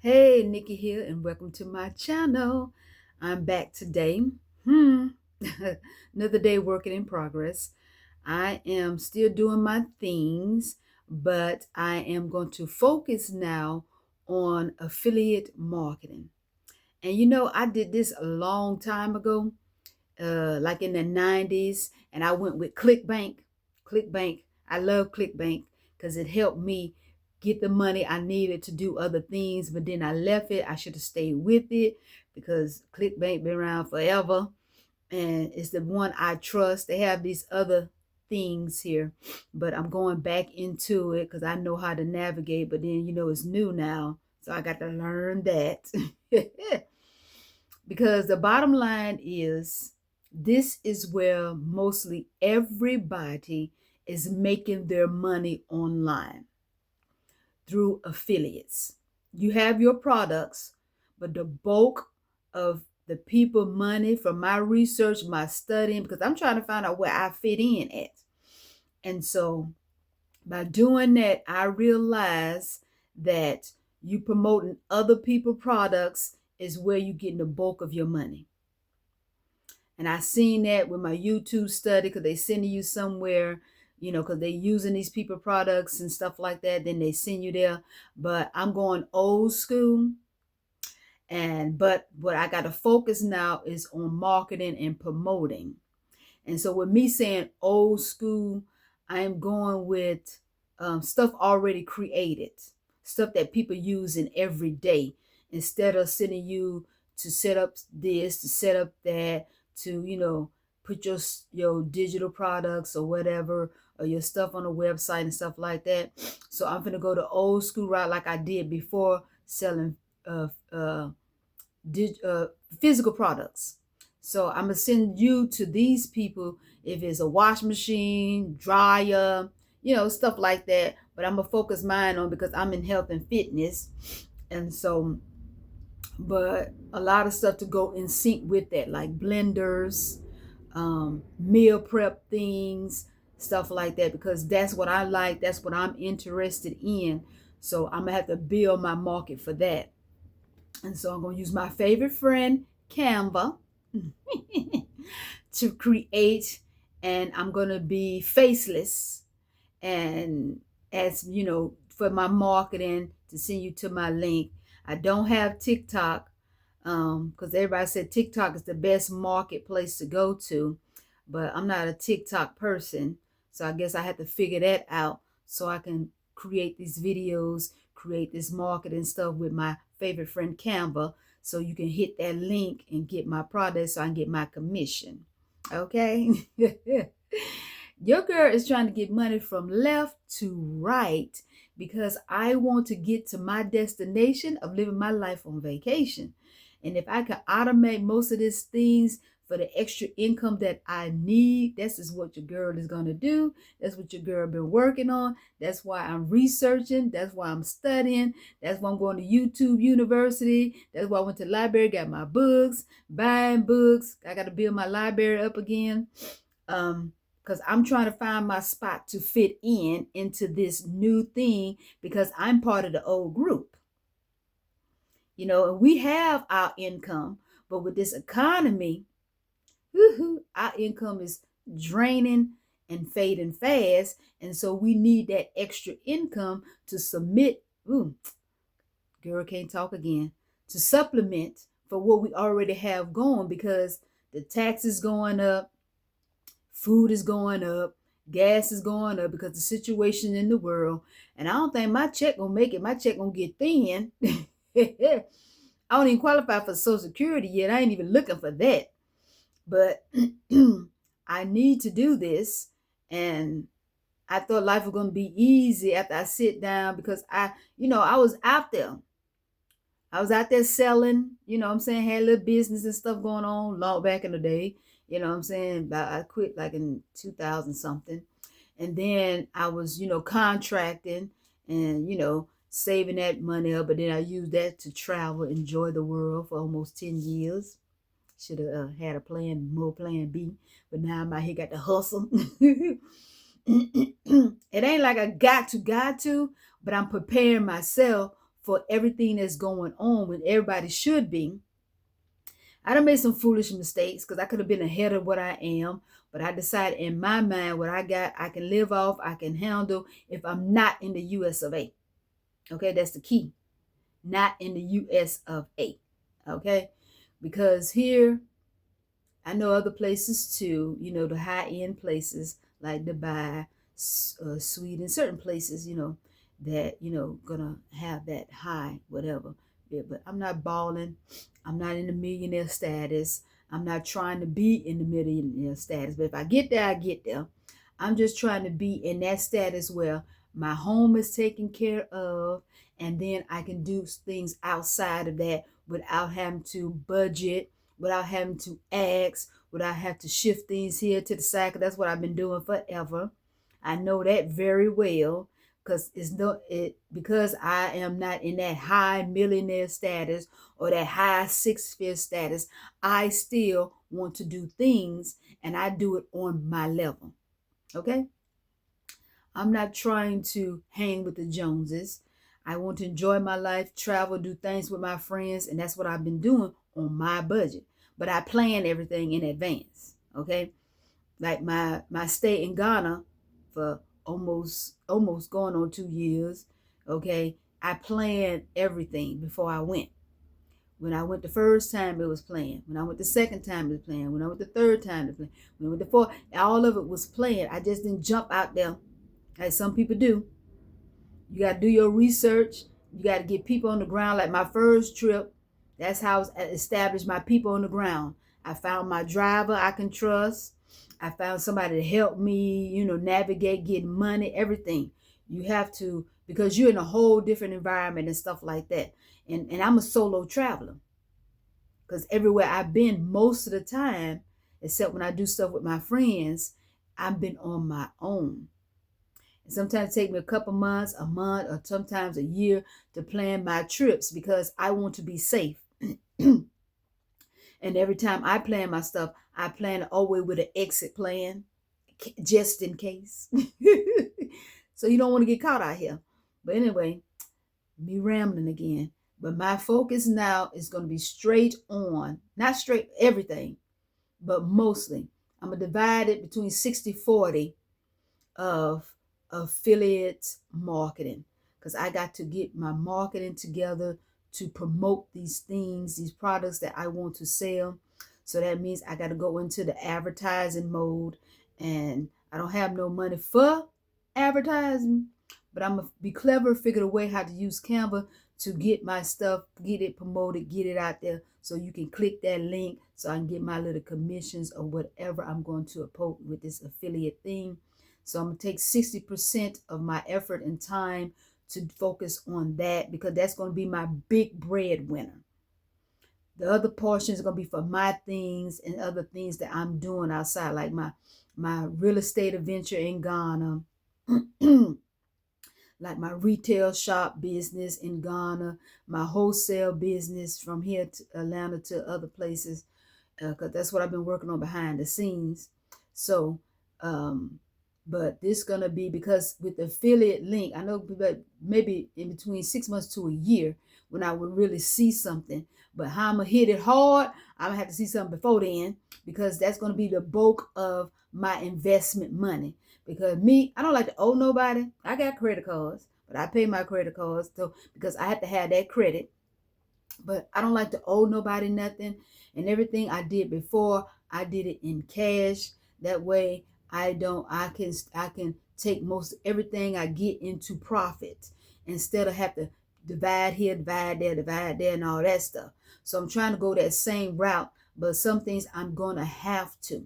Hey, Nikki here, and welcome to my channel. I'm back today. Hmm. Another day working in progress. I am still doing my things, but I am going to focus now on affiliate marketing. And I did this a long time ago, like in the 90s, and I went with ClickBank. ClickBank. I love ClickBank because it helped me get the money I needed to do other things, but then I left it. I should have stayed with it because ClickBank been around forever and it's the one I trust. They have these other things here, but I'm going back into it because I know how to navigate, but then it's new now. So I got to learn that. Because the bottom line is this is where mostly everybody is making their money online through affiliates. You have your products, but the bulk of the people money from my research, my studying, because I'm trying to find out where I fit in at. And so by doing that, I realized that you promoting other people products is where you're getting the bulk of your money. And I seen that with my YouTube study because they sending you somewhere, because they using these people products and stuff like that. Then they send you there. But I'm going old school. But what I got to focus now is on marketing and promoting. And so with me saying old school, I am going with stuff already created, stuff that people use in every day, instead of sending you to set up this, to set up that, to put your digital products or whatever, or your stuff on a website and stuff like that. So I'm gonna go the old school route like I did before, selling uh, uh, physical products. So I'm gonna send you to these people if it's a washing machine, dryer, stuff like that. But I'm gonna focus mine on because I'm in health and fitness, and so, but a lot of stuff to go in sync with that, like blenders, meal prep things, stuff like that, because that's what I like. That's what I'm interested in. So I'm gonna have to build my market for that. And so I'm going to use my favorite friend, Canva, to create, and I'm going to be faceless. And as for my marketing, to send you to my link. I don't have TikTok because everybody said TikTok is the best marketplace to go to, but I'm not a TikTok person. So I guess I have to figure that out so I can create these videos, create this marketing stuff with my favorite friend Canva, so you can hit that link and get my product so I can get my commission. Okay. Your girl is trying to get money from left to right because I want to get to my destination of living my life on vacation. And if I can automate most of these things for the extra income that I need, this is what your girl is going to do. That's what your girl been working on. That's why I'm researching. That's why I'm studying. That's why I'm going to YouTube University. That's why I went to the library, got my books, buying books. I got to build my library up again. Because I'm trying to find my spot to fit into this new thing because I'm part of the old group. And we have our income, but with this economy, our income is draining and fading fast. And so we need that extra income to submit. Girl can't talk again. To supplement for what we already have going because the tax is going up, food is going up, gas is going up because the situation in the world. And I don't think my check gonna make it. My check gonna get thin. I don't even qualify for Social Security yet. I ain't even looking for that. But I need to do this. And I thought life was gonna be easy after I sit down because I was out there. I was out there selling, what I'm saying, had a little business and stuff going on long back in the day. What I'm saying? I quit like in 2000 something. And then I was, contracting and, saving that money up. But then I used that to travel, enjoy the world for almost 10 years. Should have had a plan B. But now I'm out here got to hustle. It ain't like I got to, but I'm preparing myself for everything that's going on when everybody should be. I done made some foolish mistakes because I could have been ahead of what I am, but I decided in my mind what I got, I can live off, I can handle if I'm not in the US of A. Okay, that's the key. Not in the US of A. Okay, because here I know other places too, the high end places like Dubai, Sweden, certain places, that, gonna have that high, whatever. Yeah, but I'm not balling. I'm not in the millionaire status. I'm not trying to be in the millionaire status. But if I get there, I get there. I'm just trying to be in that status where my home is taken care of, and then I can do things outside of that without having to budget, without having to ask, without having to shift things here to the side. Cause that's what I've been doing forever. I know that very well because I am not in that high millionaire status or that high six-figure status. I still want to do things, and I do it on my level. Okay? I'm not trying to hang with the Joneses. I want to enjoy my life, travel, do things with my friends, and that's what I've been doing on my budget. But I plan everything in advance. Okay? Like my stay in Ghana for almost going on 2 years. Okay? I planned everything before I went. When I went the first time, it was planned. When I went the second time, it was planned. When I went the third time, it was planned. When I went the fourth, all of it was planned. I just didn't jump out there like some people do. You got to do your research. You got to get people on the ground. Like my first trip, that's how I established my people on the ground. I found my driver I can trust. I found somebody to help me, navigate, get money, everything. You have to, because you're in a whole different environment and stuff like that. And I'm a solo traveler. Because everywhere I've been, most of the time, except when I do stuff with my friends, I've been on my own. And sometimes it takes me a couple months, a month, or sometimes a year to plan my trips because I want to be safe. And every time I plan my stuff, I plan always with an exit plan, just in case. So you don't want to get caught out here. But anyway, me rambling again. But my focus now is going to be straight on, not straight everything, but mostly. I'm going to divide it between 60-40 of affiliate marketing, because I got to get my marketing together to promote these things, these products that I want to sell. So that means I got to go into the advertising mode, and I don't have no money for advertising, but I'm going to be clever, figure a way how to use Canva to get my stuff, get it promoted, get it out there so you can click that link so I can get my little commissions or whatever I'm going to upload with this affiliate thing. So I'm going to take 60% of my effort and time to focus on that, because that's going to be my big breadwinner. The other portion is going to be for my things and other things that I'm doing outside, like my real estate adventure in Ghana, like my retail shop business in Ghana, my wholesale business from here to Atlanta to other places, because that's what I've been working on behind the scenes. So, but this is going to be, because with the affiliate link, I know maybe in between 6 months to a year when I would really see something. But how I'm going to hit it hard, I'm going to have to see something before then, because that's going to be the bulk of my investment money. Because me, I don't like to owe nobody. I got credit cards, but I pay my credit cards because I have to have that credit. But I don't like to owe nobody nothing. And everything I did before, I did it in cash. That way I can take most everything I get into profit instead of have to divide here, divide there, and all that stuff. So I'm trying to go that same route, but some things I'm going to have to.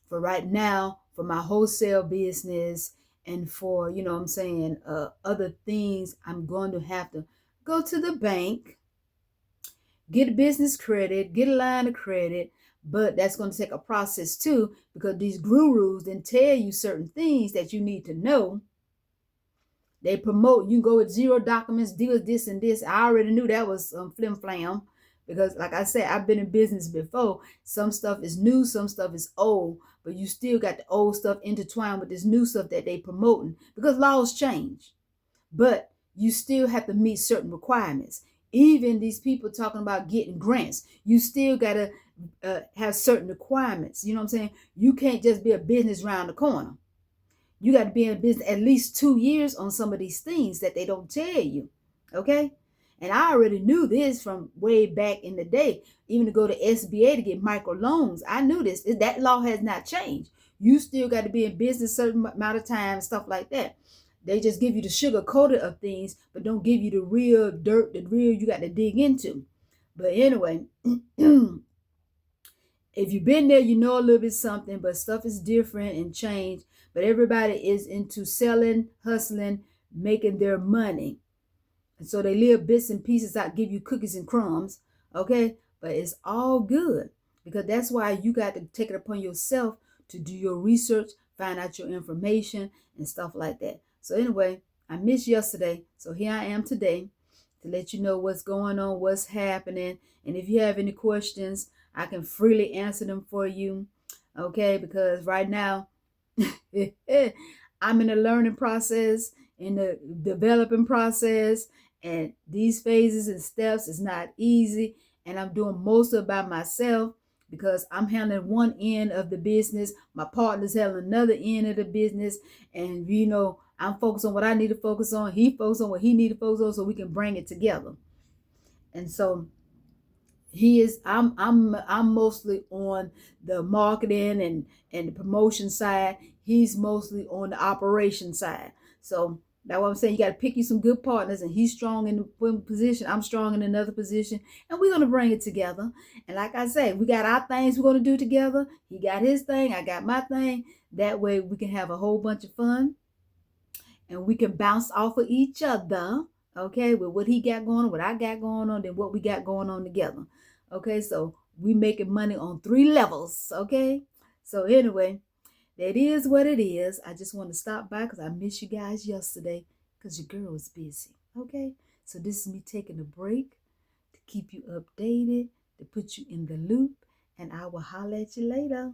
For right now, for my wholesale business and for, other things, I'm going to have to go to the bank, get a business credit, get a line of credit. But that's going to take a process too, because these gurus then tell you certain things that you need to know. They promote, you can go with zero documents, deal with this and this. I already knew that was flim flam, because like I said, I've been in business before. Some stuff is new, some stuff is old, but you still got the old stuff intertwined with this new stuff that they promoting, because laws change. But you still have to meet certain requirements. Even these people talking about getting grants, you still got to have certain requirements. You know what I'm saying? You can't just be a business around the corner. You got to be in business at least 2 years on some of these things that they don't tell you. Okay? And I already knew this from way back in the day. Even to go to SBA to get micro loans, I knew this. That law has not changed. You still got to be in business a certain amount of time, stuff like that. They just give you the sugar coated of things, but don't give you the real dirt, the real you got to dig into. But anyway, if you've been there, you know a little bit something, but stuff is different and changed. But everybody is into selling, hustling, making their money. And so they live bits and pieces out, give you cookies and crumbs. Okay? But it's all good because that's why you got to take it upon yourself to do your research, find out your information and stuff like that. So anyway, I missed yesterday. So here I am today to let you know what's going on, what's happening. And if you have any questions, I can freely answer them for you. Okay? Because right now, I'm in the learning process, in the developing process, and these phases and steps is not easy. And I'm doing most of it by myself because I'm handling one end of the business. My partner's handling another end of the business. And, I'm focused on what I need to focus on. He focuses on what he needs to focus on so we can bring it together. And so I'm mostly on the marketing and the promotion side. He's mostly on the operation side. So that's what I'm saying. You got to pick you some good partners, and he's strong in one position. I'm strong in another position, and we're gonna bring it together. And like I say, we got our things we're gonna do together. He got his thing, I got my thing. That way we can have a whole bunch of fun, and we can bounce off of each other. Okay, with what he got going on, what I got going on, then what we got going on together. Okay, so we making money on 3 levels. Okay, so anyway, that is what it is. I just want to stop by because I missed you guys yesterday because your girl was busy. Okay, so this is me taking a break to keep you updated, to put you in the loop, and I will holler at you later.